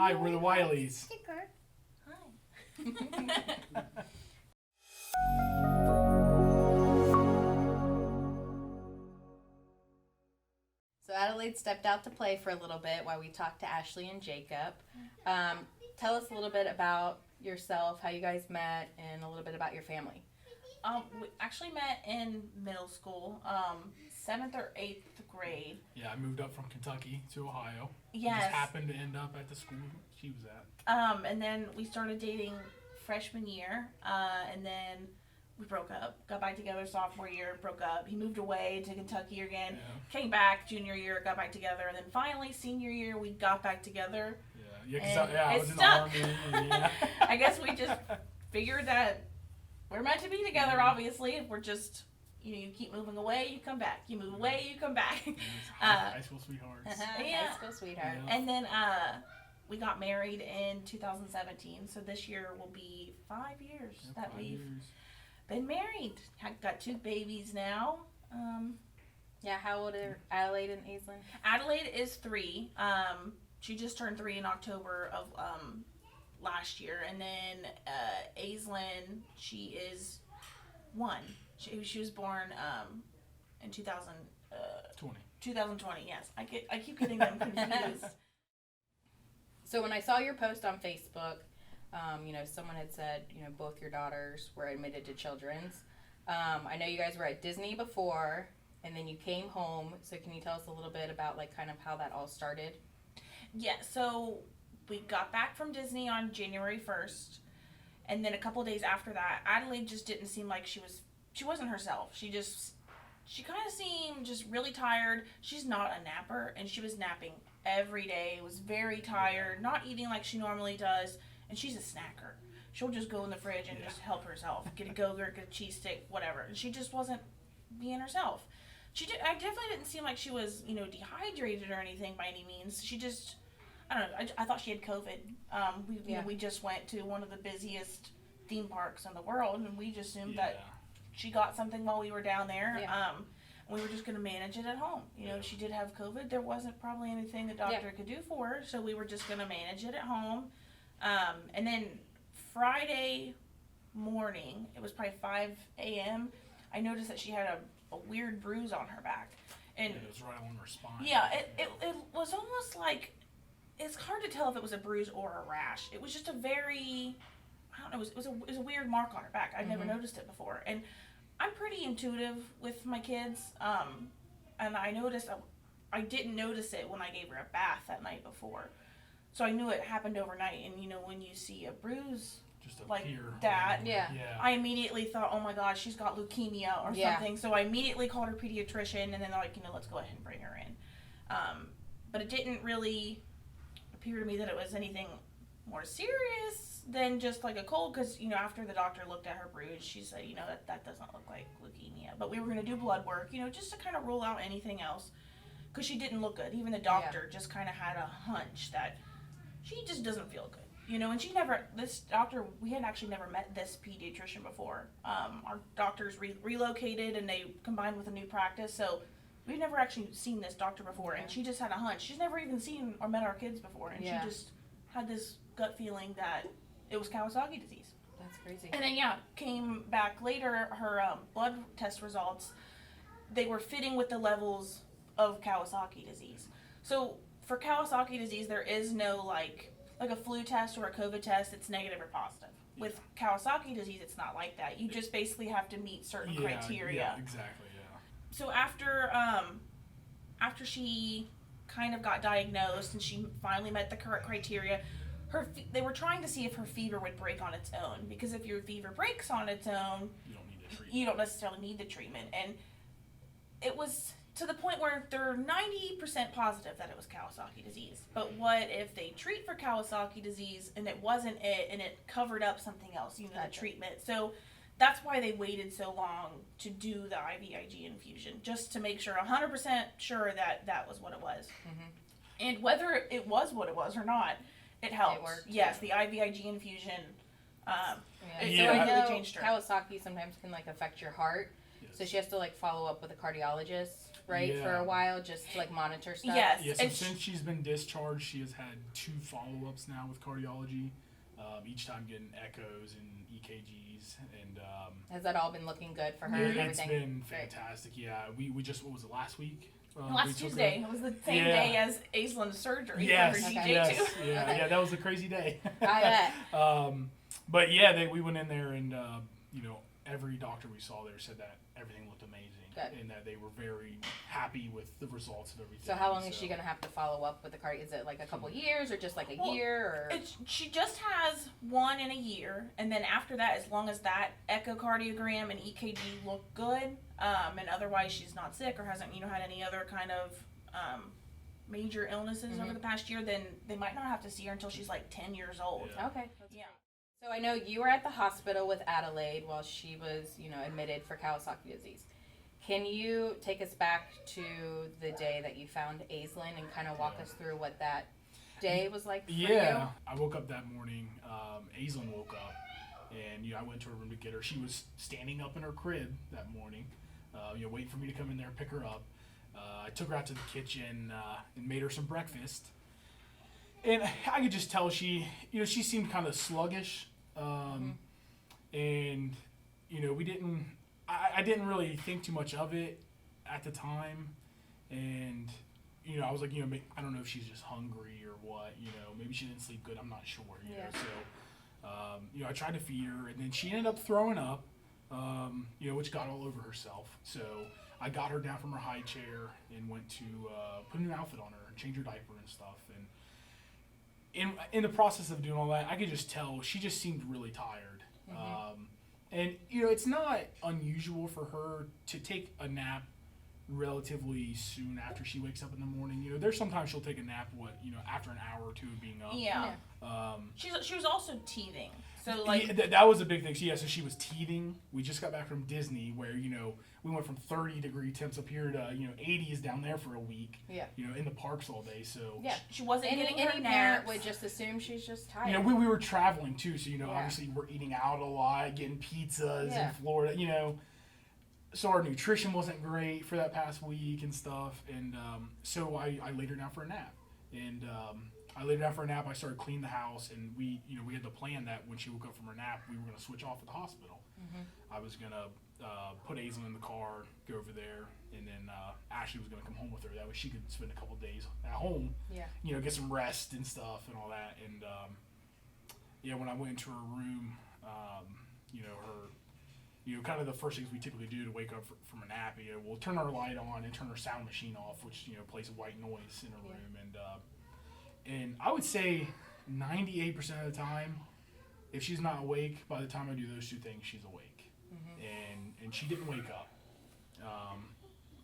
Hi, we're the Wileys. Sticker. Hi. So Adelaide stepped out to play for a little bit while we talked to Ashley and Jacob. Tell us a little bit about yourself, how you guys met, and a little bit about your family. We actually met in middle school, 7th or 8th grade. Yeah, I moved up from Kentucky to Ohio. Yes. Just happened to end up at the school she was at. And then we started dating freshman year, and then we broke up. Got back together sophomore year, broke up. He moved away to Kentucky again. Yeah. Came back junior year, got back together, and then finally senior year we got back together. Yeah, And I it was in the stuck. army. And yeah. I guess we just figured that we're meant to be together. Obviously, if we're just you keep moving away, you come back. You move away, you come back. High school sweethearts. Yeah. High school sweetheart. Yeah. And then we got married in 2017. So this year will be 5 years Yeah, that 5 we've years. been married. I've got 2 babies now. Yeah, how old are Adelaide and Aislinn? Adelaide is 3. She just turned 3 in October of last year, and then Aislinn, she is 1. She was born in 2020. Yes, I keep getting them confused. So when I saw your post on Facebook, someone had said, both your daughters were admitted to Children's. I know you guys were at Disney before, and then you came home. So can you tell us a little bit about kind of how that all started? Yeah, so we got back from Disney on January 1st, and then a couple days after that, Adelaide just didn't seem like she wasn't herself. She kind of seemed just really tired. She's not a napper, and she was napping every day, was very tired, not eating like she normally does, and she's a snacker. She'll just go in the fridge and just help herself, get a Go-Gurt, get a cheese stick, whatever, and she just wasn't being herself. I definitely didn't seem like she was, dehydrated or anything by any means. She just, I don't know, I thought she had COVID. We just went to one of the busiest theme parks in the world, and we just assumed that she got something while we were down there. Yeah. We were just going to manage it at home. She did have COVID. There wasn't probably anything the doctor could do for her, so we were just going to manage it at home. And then Friday morning, it was probably 5 a.m., I noticed that she had a weird bruise on her back. And it was right on her spine. yeah, it was almost like, it's hard to tell if it was a bruise or a rash. It was just a very, I don't know, it was a weird mark on her back. I'd never noticed it before. And I'm pretty intuitive with my kids, and I noticed, I didn't notice it when I gave her a bath that night before. So I knew it happened overnight, and when you see a bruise Just like appear. that, Yeah. I immediately thought, oh my gosh, she's got leukemia or something. So I immediately called her pediatrician, and then they're like, let's go ahead and bring her in. But it didn't really appear to me that it was anything more serious than just like a cold, because after the doctor looked at her bruise, she said, that doesn't look like leukemia. But we were going to do blood work, just to kind of rule out anything else, because she didn't look good. Even the doctor just kind of had a hunch that she just doesn't feel good. And this doctor, we had actually never met this pediatrician before. Our doctors relocated, and they combined with a new practice, so we've never actually seen this doctor before, and she just had a hunch. She's never even seen or met our kids before, and she just had this gut feeling that it was Kawasaki disease. That's crazy. And then, came back later, her blood test results, they were fitting with the levels of Kawasaki disease. So for Kawasaki disease, there is no like a flu test or a COVID test that's negative or positive. With Kawasaki disease, it's not like that. You just basically have to meet certain criteria. Yeah, exactly, yeah. So after she kind of got diagnosed and she finally met the correct criteria, they were trying to see if her fever would break on its own, because if your fever breaks on its own, you don't necessarily need the treatment. And it was to the point where they're 90% positive that it was Kawasaki disease. But what if they treat for Kawasaki disease and it wasn't it, and it covered up something else, the treatment? So that's why they waited so long to do the IVIG infusion, just to make sure, 100% sure that was what it was. Mm-hmm. And whether it was what it was or not, it helped. It worked. Yes, the IVIG infusion. So I really know changed her. Kawasaki sometimes can affect your heart. Yes. So she has to follow up with a cardiologist. right, Yeah. for a while, just to like monitor stuff. Yes. Yeah, so And since she's been discharged, she has had 2 follow-ups now with cardiology. Each time getting echoes and EKGs, and Has that all been looking good for her and it's everything? been Great. fantastic. Yeah, we just, what was it, last week? We last took Tuesday, it was the same Yeah. day as Aislin's surgery Yes, for her Okay. DJ yes, too. yeah, Okay. yeah. That was a crazy day. I bet. But yeah, we went in there, and every doctor we saw there said that everything looked amazing, Good. and that they were very happy with the results of everything. So how long is she gonna have to follow up with the cardio? Is it like a couple years or just like a Well, year? Or She just has one in a year, and then after that, as long as that echocardiogram and EKG look good, and otherwise she's not sick or hasn't had any other kind of major illnesses over the past year, then they might not have to see her until she's like 10 years old. Yeah. Okay. That's Yeah. great. So I know you were at the hospital with Adelaide while she was, admitted for Kawasaki disease. Can you take us back to the day that you found Aislinn and kind of walk us through what that day was like for Yeah, I woke up that morning. Aislinn woke up, and I went to her room to get her. She was standing up in her crib that morning, waiting for me to come in there and pick her up. I took her out to the kitchen and made her some breakfast, and I could just tell she seemed kind of sluggish, and we didn't. I didn't really think too much of it at the time, and I was like, I don't know if she's just hungry or what, maybe she didn't sleep good. I'm not sure, Yeah. So, I tried to feed her, and then she ended up throwing up, which got all over herself. So I got her down from her high chair and went to put an outfit on her and change her diaper and stuff. And in the process of doing all that, I could just tell she just seemed really tired. And it's not unusual for her to take a nap relatively soon after she wakes up in the morning. There's sometimes she'll take a nap after an hour or two of being up. Yeah. She was also teething. So like that was a big thing. So she was teething. We just got back from Disney, where we went from 30-degree temps up here to 80s down there for a week. Yeah. In the parks all day. So Yeah. she wasn't getting her Any parent naps. would just assume she's just tired. we were traveling too. So Yeah. obviously we're eating out a lot, getting pizzas Yeah. in Florida. So our nutrition wasn't great for that past week and stuff. And so I laid her down for a nap. And I laid her down for a nap. I started cleaning the house, and we had the plan that when she woke up from her nap, we were going to switch off at the hospital. I was going to put Aislinn in the car, go over there, and then Ashley was going to come home with her. That way she could spend a couple days at home, Yeah. get some rest and stuff and all that. And when I went into her room, her, kind of the first things we typically do to wake up from a nap, we'll turn our light on and turn our sound machine off, which plays a white noise in her room. And I would say 98% of the time, if she's not awake, by the time I do those 2 things, she's awake. And she didn't wake up.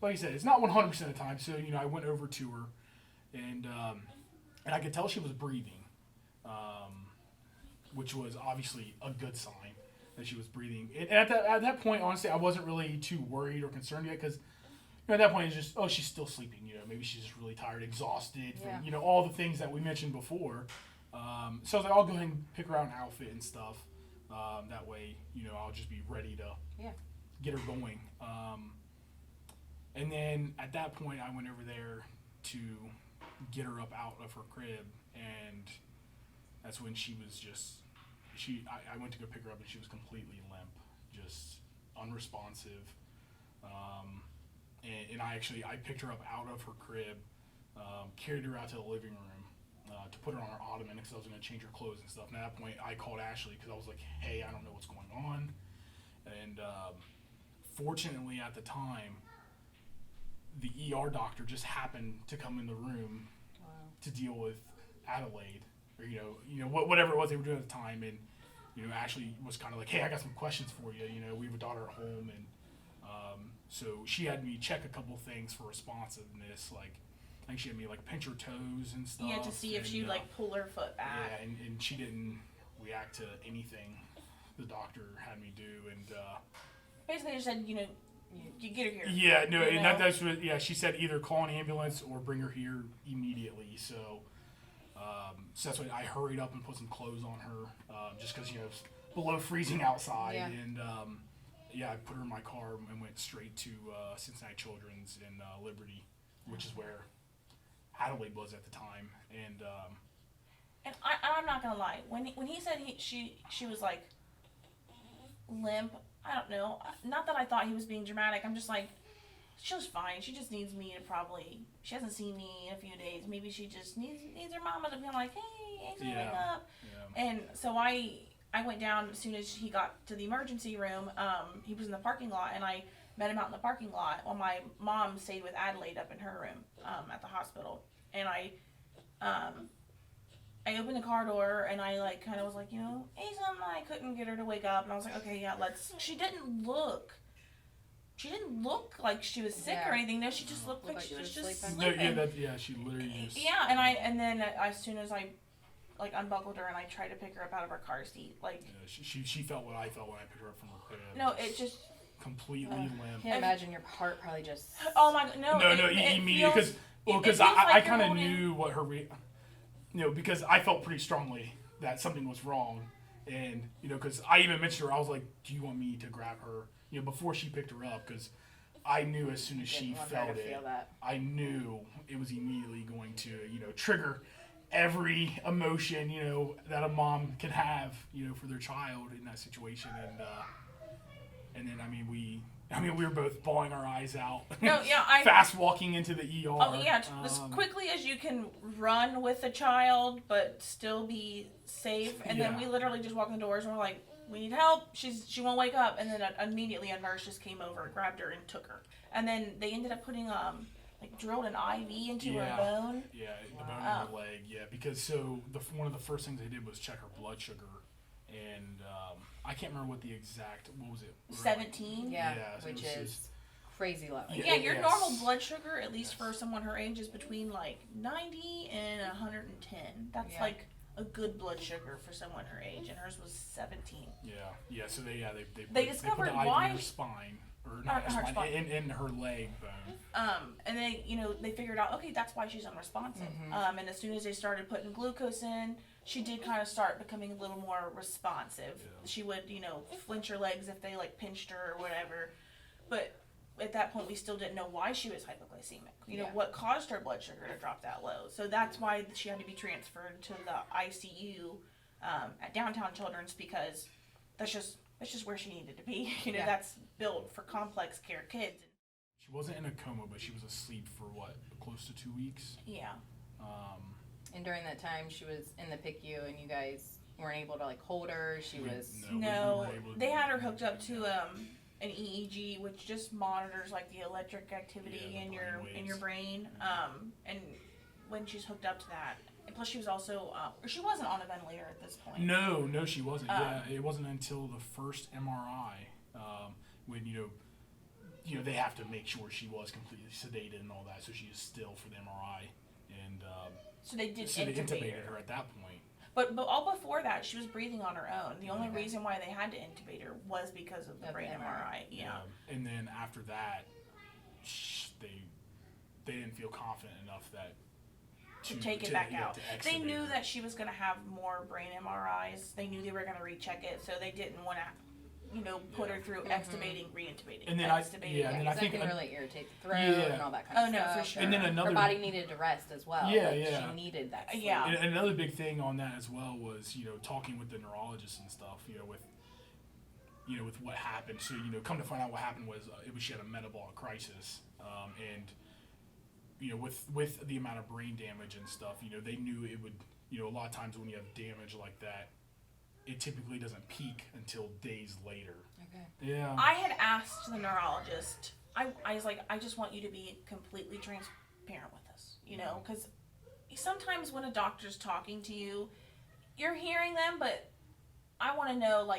Like I said, it's not 100% of the time. So I went over to her, and I could tell she was breathing, which was obviously a good sign that she was breathing. And at that point, honestly, I wasn't really too worried or concerned yet, because at that point, it's just, she's still sleeping. Maybe she's just really tired, exhausted from all the things that we mentioned before. So I was like, I'll go ahead and pick her out an outfit and stuff. That way, I'll just be ready to get her going. And then at that point, I went over there to get her up out of her crib, and that's when she was just, I went to go pick her up, and she was completely limp, just unresponsive. And I picked her up out of her crib, carried her out to the living room to put her on her ottoman, because I was going to change her clothes and stuff. And at that point, I called Ashley, because I was like, hey, I don't know what's going on. And fortunately, at the time, the ER doctor just happened to come in the room to deal with Adelaide, or whatever it was they were doing at the time. And Ashley was kind of like, hey, I got some questions for you. We have a daughter at home, and so she had me check a couple things for responsiveness. Like, I think she had me pinch her toes and stuff. Yeah, to see if she'd pull her foot back. Yeah, and she didn't react to anything the doctor had me do. And basically just said, you get her here. Yeah, no, and that's what. Yeah, she said either call an ambulance or bring her here immediately. So, so that's why I hurried up and put some clothes on her, just because it's below freezing outside. Yeah. And I put her in my car and went straight to Cincinnati Children's in Liberty, which is where Adelaide was at the time. And I'm not gonna lie, when he said she was like limp, I don't know. Not that I thought he was being dramatic. I'm just like, she was fine. She just needs me to probably. She hasn't seen me in a few days. Maybe she just needs her mama to be like, hey, Angel, wake up. Yeah. And so I went down as soon as he got to the emergency room. He was in the parking lot, and I met him out in the parking lot while my mom stayed with Adelaide up in her room at the hospital. And I opened the car door, and I like kind of was like, Asa, I couldn't get her to wake up, and I was like, okay, yeah, let's. She didn't look like she was sick or anything. No, she just looked like she was just sleeping. No, she literally just. Yeah, and then as soon as I like unbuckled her and I tried to pick her up out of her car seat, like. Yeah, she felt what I felt when I picked her up from her crib. No, it just. Completely limp. I can't imagine your heart probably just. Oh my god, no. No, immediately because I kind of knew what her. Because I felt pretty strongly that something was wrong, and because I even mentioned her, I was like, "Do you want me to grab her?" Before she picked her up, because I knew as soon as she felt it, I knew it was immediately going to trigger every emotion that a mom can have for their child in that situation, and then we were both bawling our eyes out. No, yeah, fast walking into the ER. Oh yeah, as quickly as you can run with a child, but still be safe. And then we literally just walked in the doors and we're like, "We need help. She won't wake up." And then immediately a nurse just came over, grabbed her, and took her. And then they ended up putting drilled an IV into her bone. Yeah, the bone in her leg. Yeah, because one of the first things they did was check her blood sugar, and I can't remember what was it? 17. Yeah, which is crazy low. Yeah, your normal blood sugar, at least for someone her age, is between like 90 and 110. That's like a good blood sugar for someone her age, and hers was 17. Yeah. So they discovered put the IV why in her spine, or not her spine, in her leg bone. And they figured out, okay, that's why she's unresponsive. Mm-hmm. And as soon as they started putting glucose in, she did kind of start becoming a little more responsive. Yeah. She would, flinch her legs if they like pinched her or whatever. But at that point, we still didn't know why she was hypoglycemic. What caused her blood sugar to drop that low. So that's why she had to be transferred to the ICU at Downtown Children's, because that's just where she needed to be. That's built for complex care kids. She wasn't in a coma, but she was asleep for close to 2 weeks. Yeah. And during that time, she was in the PICU, and you guys weren't able to hold her. They had her hooked up to an EEG, which just monitors the electric activity in your brain. And when she's hooked up to that, and plus she was also she wasn't on a ventilator at this point. No, she wasn't. It wasn't until the first MRI when they have to make sure she was completely sedated and all that, so she is still for the MRI, and so they did intubated her at that point. But all before that, she was breathing on her own. The only reason why they had to intubate her was because of the brain MRI. Yeah. And then after that, they didn't feel confident enough to take it back out. They knew that she was going to have more brain MRIs. They knew they were going to recheck it, so they didn't want to put her through extubating, reintubating, and then I think it can really irritate the throat and all that kind of stuff. Oh no, for sure. And then her body needed to rest as well. She needed that sleep. Yeah. And another big thing on that as well was talking with the neurologist and stuff. With what happened. So come to find out what happened was she had a metabolic crisis, and with the amount of brain damage and stuff, they knew it would. A lot of times when you have damage like that, it typically doesn't peak until days later. Okay. Yeah. I had asked the neurologist, I was like, I just want you to be completely transparent with us, because sometimes when a doctor's talking to you, you're hearing them, but I want to know,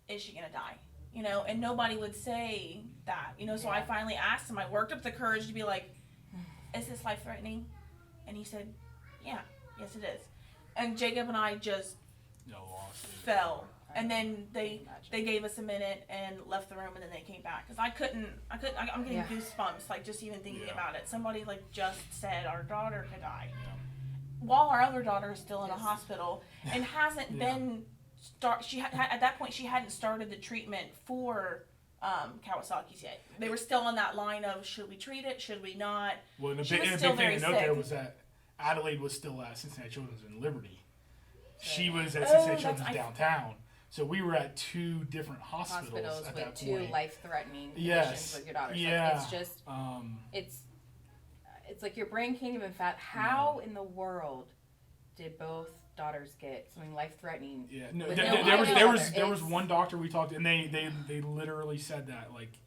is she going to die? And nobody would say that, so I finally asked him, I worked up the courage to be like, is this life-threatening? And he said, yeah, yes it is. And Jacob and I just fell, and then they gave us a minute and left the room, and then they came back because I'm getting goosebumps just even thinking about it. Somebody just said our daughter could die while our other daughter is still in a hospital and hasn't been at that point she hadn't started the treatment for Kawasaki's yet. They were still on that line of should we treat it, should we not. Well, and a She big, was and a still big thing very to note sick. there was that Adelaide was still at Cincinnati Children's in Liberty. She was at Oh, Cincinnati that's- Children's downtown. So we were at two different hospitals at with that two point. life-threatening Yes. conditions with your daughter. Yeah. Like, it's just, it's like your brain can't even fathom. How in the world did both daughters get something life-threatening? Yeah, no, with there no was idea there of was it? there was It's- one doctor we talked to, and they literally said that like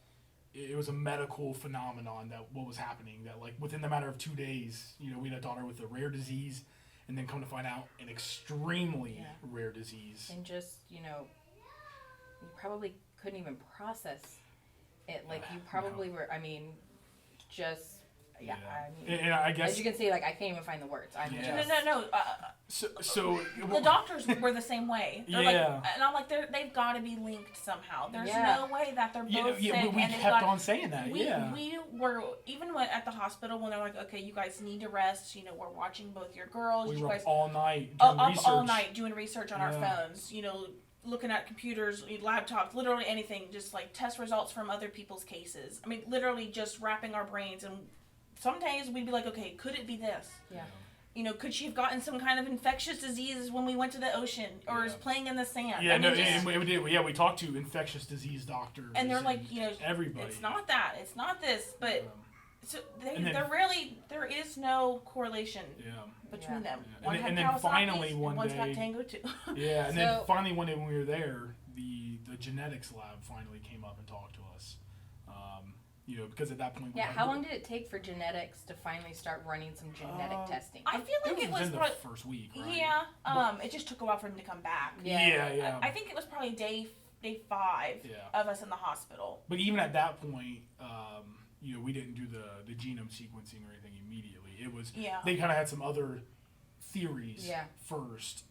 it was a medical phenomenon, that what was happening, that like within the matter of 2 days, we had a daughter with a rare disease, and then come to find out an extremely rare disease. And just, you probably couldn't even process it. Like, you probably were, I mean, just, I mean, and I guess as you can see, like, I can't even find the words. I'm Yeah. just, No. so The doctors were the same way. They're Yeah. like, and I'm like, they've got to be linked somehow. There's Yeah. no way that they're both yeah, sick. we and they've kept got, on saying that. we, yeah, we were even when at the hospital when they're like, okay, you guys need to rest. We're watching both your girls. we you were guys up all night up doing research. all night doing research on our Yeah. phones. Looking at computers, laptops, literally anything. Just like test results from other people's cases. I mean, literally just wrapping our brains. And some days we'd be like, okay, could it be this? Yeah. Could she have gotten some kind of infectious disease when we went to the ocean or is playing in the sand? Yeah, I mean, and we did. We talked to infectious disease doctors, and they're like, everybody. it's not that, it's not this, but so and then- there is no correlation Yeah. between them. Yeah. One And had then Kawasaki's, finally and one one's got day- Tango too. Yeah, and So- then finally one day when we were there, the genetics lab finally came up and talked to us. Because at that point, we yeah, had- how long did it take for genetics to finally start running some genetic testing? I feel like it was within the probably, first week, right? yeah. It just took a while for them to come back. Yeah. I think it was probably day 5 Yeah. of us in the hospital. But even at that point, we didn't do the genome sequencing or anything immediately. It was they kind of had some other theories first.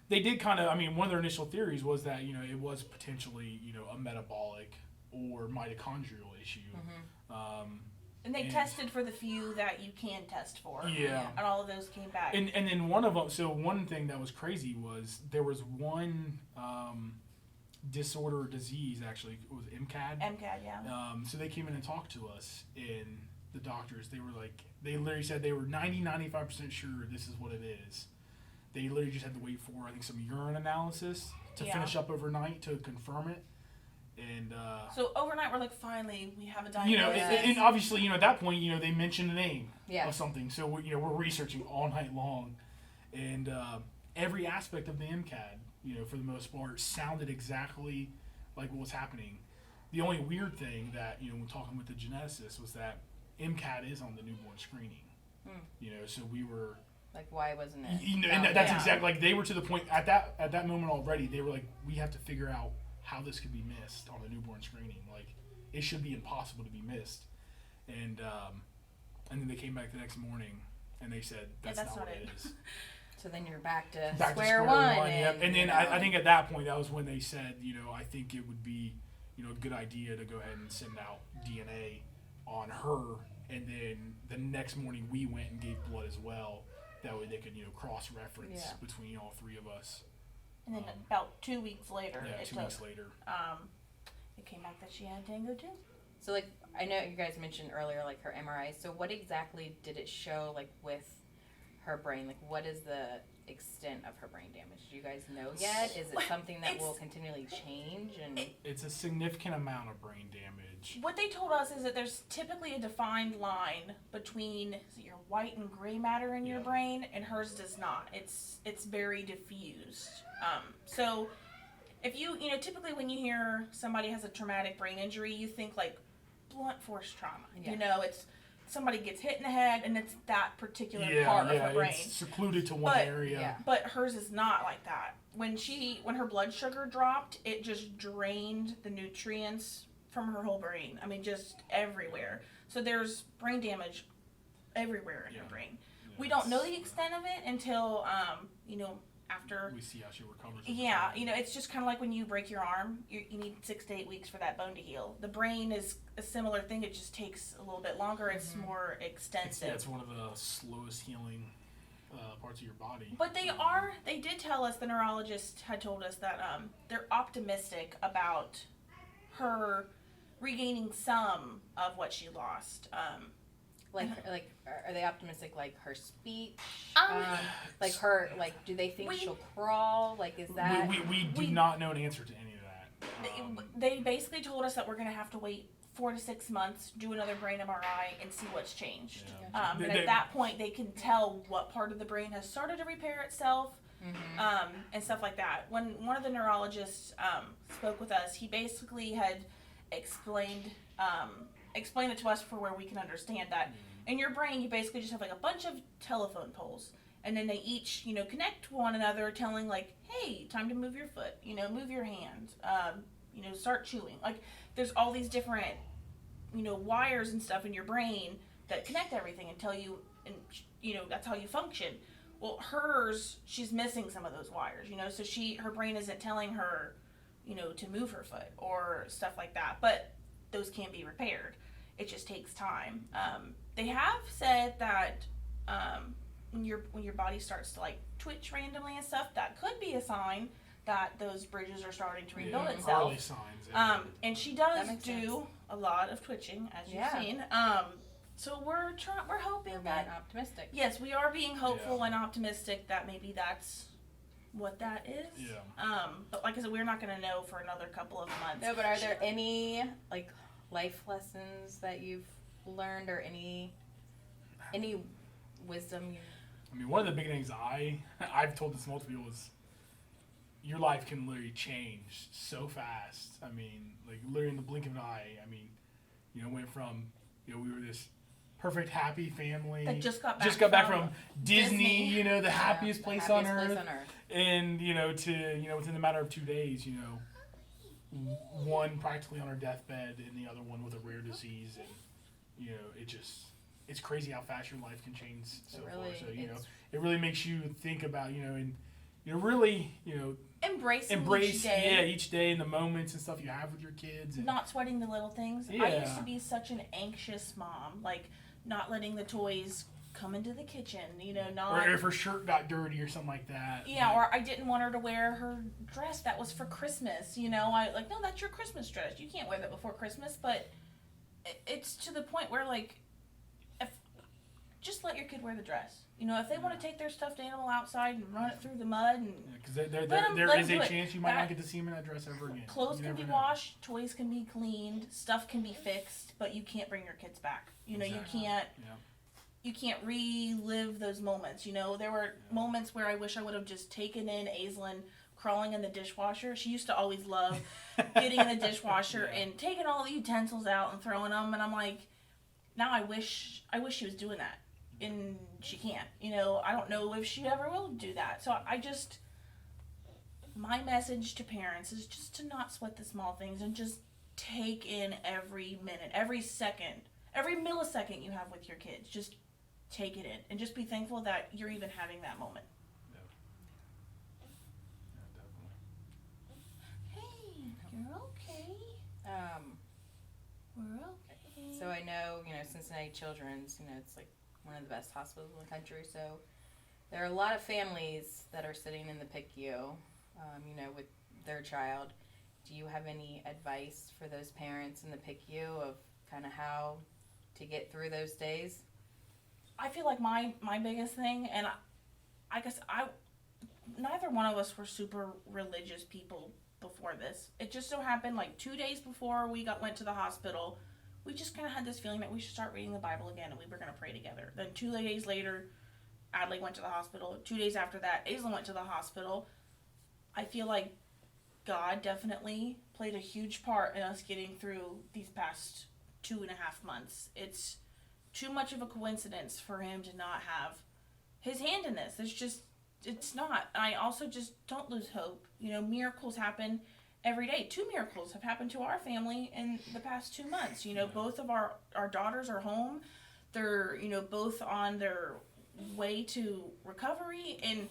They did kind of. I mean, one of their initial theories was that it was potentially a metabolic or mitochondrial issue. And they tested for the few that you can test for. Yeah. And all of those came back. And then one of them. So one thing that was crazy was there was one disorder or disease, actually. It was MCAD. MCAD, yeah. So they came in and talked to us, and the doctors, they literally said they were 95% sure this is what it is. They literally just had to wait for, I think, some urine analysis to finish up overnight to confirm it. And so overnight we're like, finally, we have a diagnosis. and obviously, at that point, they mentioned the name Yeah. of something. So we're researching all night long, and every aspect of the MCAD, for the most part, sounded exactly like what was happening. The only weird thing that when talking with the geneticist was that MCAD is on the newborn screening. So we were. Like, why wasn't it? And that's exactly, like, they were to the point at that moment already. They were like, we have to figure out how this could be missed on the newborn screening. Like, it should be impossible to be missed. And then they came back the next morning and they said that's not what it is. So then you're back to Back square to one. yep. And then I think at that point that was when they said, I think it would be a good idea to go ahead and send out DNA on her. And then the next morning we went and gave blood as well. That way they could cross-reference between all three of us. And then about 2 weeks later, Yeah, 2 weeks later. It came out that she had Tango too. So, like, I know you guys mentioned earlier, like, her MRI. So what exactly did it show, like, with her brain? Like, what is the extent of her brain damage? Do you guys know yet? Is it something that will continually change? And It's a significant amount of brain damage. What they told us is that there's typically a defined line between your white and gray matter in your brain, and hers does not. It's very diffused. So if you typically when you hear somebody has a traumatic brain injury, you think like blunt force trauma. Yeah. It's somebody gets hit in the head and it's that particular part of her brain. It's secluded to one area. Yeah. But hers is not like that. When her blood sugar dropped, it just drained the nutrients from her whole brain. I mean, just everywhere. So there's brain damage everywhere in her brain. Yeah, We don't know the extent of it until after. We see how she recovers. Yeah, it's just kind of like when you break your arm, you need 6 to 8 weeks for that bone to heal. The brain is a similar thing. It just takes a little bit longer. It's more extensive. It's one of the slowest healing parts of your body. But they did tell us, the neurologist had told us that they're optimistic about her regaining some of what she lost. Are they optimistic? Like her speech, Um, like her, like do they think she'll crawl? Like is that? We do not know an answer to any of that. They basically told us that we're going to have to wait 4 to 6 months, do another brain MRI, and see what's changed. Yeah. And at that point, they can tell what part of the brain has started to repair itself, and stuff like that. When one of the neurologists spoke with us, he basically had explained it to us for where we can understand that in your brain, you basically just have like a bunch of telephone poles, and then they each, connect to one another, telling like, hey, time to move your foot, move your hand, start chewing. Like, there's all these different, wires and stuff in your brain that connect everything and tell you, and that's how you function. Well, hers, she's missing some of those wires, so her brain isn't telling her, to move her foot or stuff like that. But those can be repaired. It just takes time. They have said that when your body starts to like twitch randomly and stuff, that could be a sign that those bridges are starting to rebuild itself. Early signs. And she does do sense. a lot of twitching, as you've seen. So we're hoping We're being that optimistic. yes, we are being hopeful and optimistic that maybe that's what that is. Yeah. But like I said, we're not going to know for another couple of months. No, but are there any like life lessons that you've learned, or any wisdom you? I mean, one of the big things I've told this multiple people is your life can literally change so fast. I mean, like literally in the blink of an eye. I mean, went from we were this perfect happy family that just got back from Disney, the happiest place on earth. And to within the matter of 2 days, one practically on her deathbed and the other one with a rare disease, and it's crazy how fast your life can change so far. So it really makes you think about and really embrace each day and the moments and stuff you have with your kids, and not sweating the little things. I used to be such an anxious mom, like not letting the toys come into the kitchen, not... Or if her shirt got dirty or something like that. Yeah, or I didn't want her to wear her dress that was for Christmas, no, that's your Christmas dress. You can't wear that before Christmas, but it's to the point where, like, just let your kid wear the dress. If they want to take their stuffed animal outside and run it through the mud, and because there is a chance you might not get to see them in that dress ever again. Clothes can be washed, toys can be cleaned, stuff can be fixed, but you can't bring your kids back. Exactly. You can't relive those moments. There were moments where I wish I would have just taken in Aislinn crawling in the dishwasher. She used to always love getting in the dishwasher and taking all the utensils out and throwing them, and I'm like, now I wish she was doing that. And she can't, I don't know if she ever will do that. So my message to parents is just to not sweat the small things and just take in every minute, every second, every millisecond you have with your kids. Just take it in and just be thankful that you're even having that moment. Yeah, definitely. Hey, you're okay. We're okay. So I know, Cincinnati Children's, it's like one of the best hospitals in the country. So there are a lot of families that are sitting in the PICU, with their child. Do you have any advice for those parents in the PICU of kind of how to get through those days? I feel like my biggest thing, and I guess neither one of us were super religious people before this. It just so happened like 2 days before we went to the hospital, we just kind of had this feeling that we should start reading the Bible again, and we were going to pray together. Then 2 days later, Adley went to the hospital. 2 days after that, Aislinn went to the hospital. I feel like God definitely played a huge part in us getting through these past 2.5 months. It's too much of a coincidence for him to not have his hand in this. It's not. I also just don't lose hope. Miracles happen every day. 2 miracles have happened to our family in the past 2 months. Both of our daughters are home. They're, both on their way to recovery, and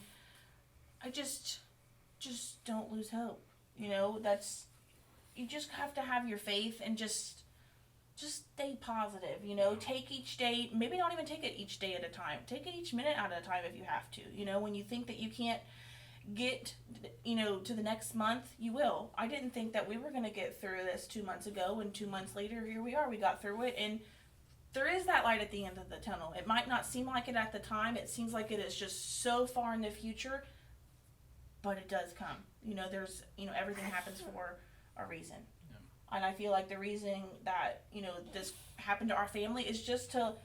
I just don't lose hope. You just have to have your faith and just stay positive, take each day, maybe not even take it each day at a time. Take it each minute at a time if you have to. When you think that you can't get, to the next month, you will. I didn't think that we were going to get through this 2 months ago, and 2 months later, here we are. We got through it, and there is that light at the end of the tunnel. It might not seem like it at the time. It seems like it is just so far in the future, but it does come. There's, everything happens for a reason. Yeah. And I feel like the reason that, this happened to our family is just to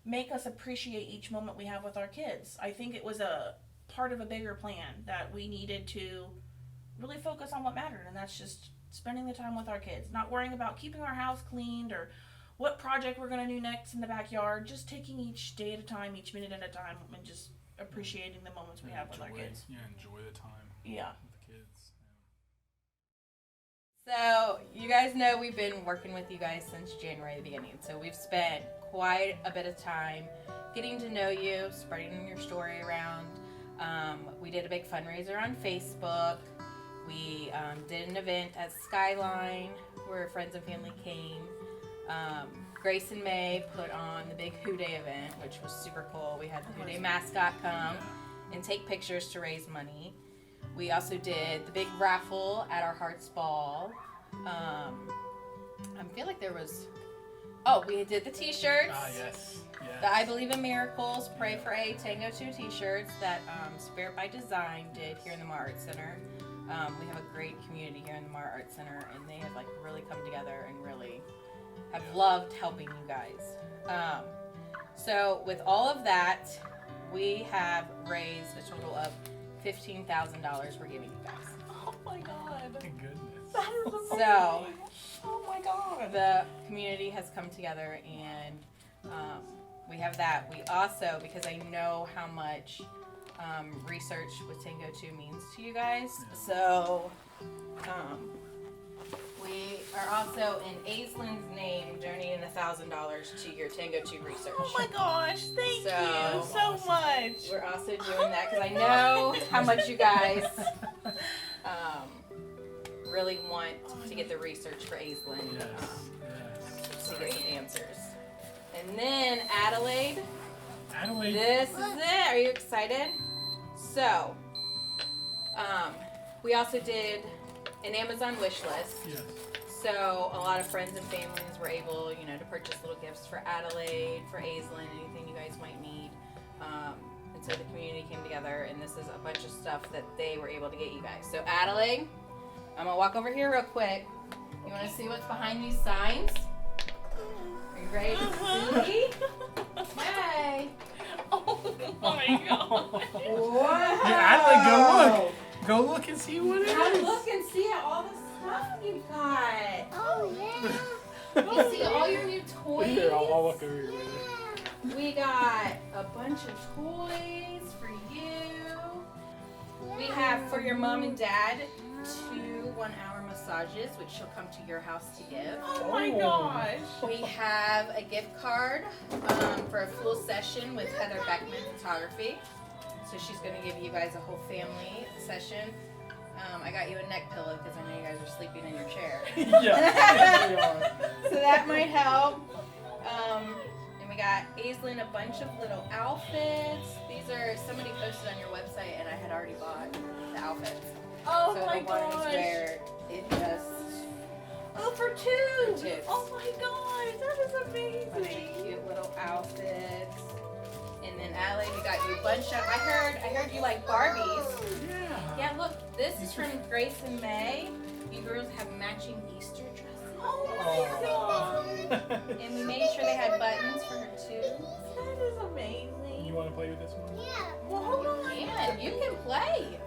make us appreciate each moment we have with our kids. I think it was a part of a bigger plan that we needed to really focus on what mattered, and that's just spending the time with our kids, not worrying about keeping our house cleaned or what project we're going to do next in the backyard, just taking each day at a time, each minute at a time, and just appreciating the moments we have with our kids. Yeah, enjoy the time with the kids. So, you guys know we've been working with you guys since January the beginning. So, we've spent quite a bit of time getting to know you, spreading your story around. We did a big fundraiser on Facebook. We did an event at Skyline where friends and family came. Grace and May put on the big Who Day event, which was super cool. We had the Who Day mascot come and take pictures to raise money. We also did the big raffle at our Hearts Ball. I feel like there was... Oh, we did the t-shirts. Yes. The I Believe in Miracles, Pray for A, Tango 2 t-shirts that Spirit by Design did here in the Mar Art Center. We have a great community here in the Mar Art Center, and they have really come together and really have loved helping you guys. So with all of that, we have raised a total of $15,000 we're giving you guys. Oh my God. Thank goodness. That is amazing. So, oh my God. The community has come together, and we have that. We also, because I know how much research with Tango 2 means to you guys, so we are also in Aislinn's name donating $1,000 to your Tango 2 research. Oh my gosh, thank you so much. We're also doing that because I know how much you guys really want to get the research for Aislinn to get some answers. And then Adelaide, this is it. Are you excited? So, we also did an Amazon wish list. Yes. So a lot of friends and families were able, to purchase little gifts for Adelaide, for Aislinn, anything you guys might need. And so the community came together, and this is a bunch of stuff that they were able to get you guys. So Adelaide, I'm gonna walk over here real quick. You want to see what's behind these signs? Are you ready to see? Hey! Oh my God! Wow! Yeah, Adelaide, go look and see what it is. Go look and see all the stuff you got. Oh yeah. You see all your new toys. Here, I'll look over here with We got a bunch of toys for you. We have for your mom and dad 2 1-hour massages, which she'll come to your house to give. Oh my gosh! We have a gift card for a full session with Heather Beckman Photography. So she's going to give you guys a whole family session. I got you a neck pillow because I know you guys are sleeping in your chair. Yeah, we are. So that might help. And we got Aislinn a bunch of little outfits. These are, somebody posted on your website and I had already bought the outfits. Oh So my the ones gosh! where it just, Oh, for 2! For 2. Oh my gosh, that is bunch amazing! of cute little outfits. And then Allie, we got you a bunch of, I heard you like Barbies. Yeah, look, this is from Grace and May. You girls have matching Easter dresses. Oh my God! And we made sure they had buttons for her too. That is amazing. You want to play with this one? Yeah. Well, hold on. You can play.